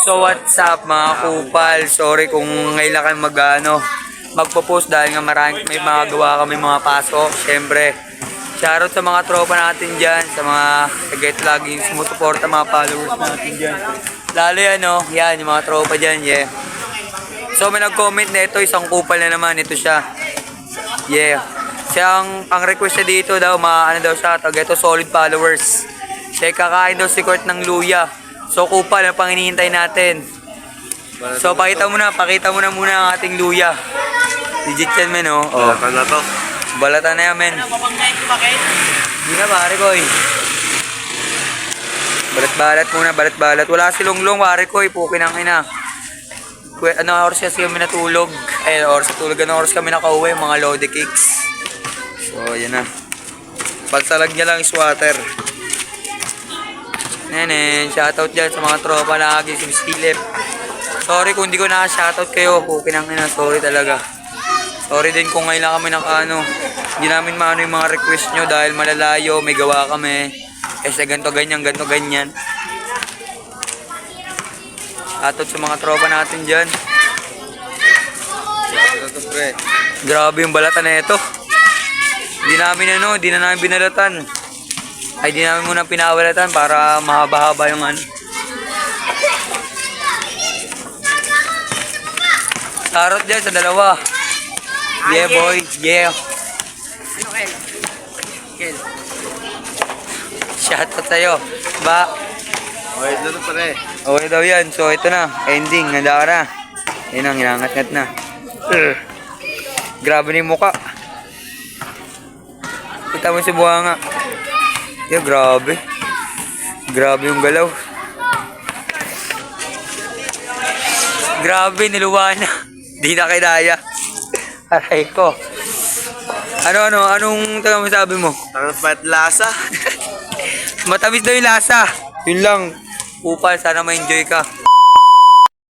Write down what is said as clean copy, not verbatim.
So what's up mga kupal? Sorry kung ngayon lang kayo magpo-post dahil nga may mga gawa kami mga pasok. Siyempre, shoutout sa mga tropa natin dyan, sa mga get laging sumusuporta mga followers natin dyan. Lalo yan yung mga tropa dyan, yeah. So may nag-comment na ito, isang kupal na naman, ito siya. Yeah. Ang request niya dito daw, daw siya, ito solid followers. Siya kakain daw si Kurt ng luya. So kupal, ang pang hinihintay natin. So pakita mo na muna ang ating luya. Legit yan men, oh. Balatan na to. Balatan na yan men. Hindi na pare ko eh. Balat muna. Wala si Longlong pare ko eh. Pukin ang ina. Oras kasi kami natulog. Oras kami nakauwi. Mga lodi cakes. So yan na. Pagsalag niya lang is water. Nenen, shoutout dyan sa mga tropa lagi si Philip. Sorry kung hindi ko na-shoutout kayo. Pukin ang ina. Sorry talaga. Sorry din kung ngayon lang kami hindi namin maano yung mga request nyo dahil malalayo, may gawa kami. Kasi ganto ganyan. Shoutout sa mga tropa natin dyan. Grabe yung balatan na ito. Hindi na namin binalatan. Di namin muna pinabalatan para mahaba-haba yung Shoutout dyan sa dalawa. Yeah boy, yeah. Shoutout sa'yo. Okay, dito pare. Okay daw yan. So ito na, ending, handa ka na. Ayun ang hinangat-ngat na. Grabe na yung muka. Kita mo si buhanga. Yeah, grabe. Grabe yung galaw. Grabe, niluwa na. Di na kinaya. Aray ko. Anong masabi mo? Tangat lasa. Matamis daw yung lasa. Yun lang. Upal, sana ma-enjoy ka.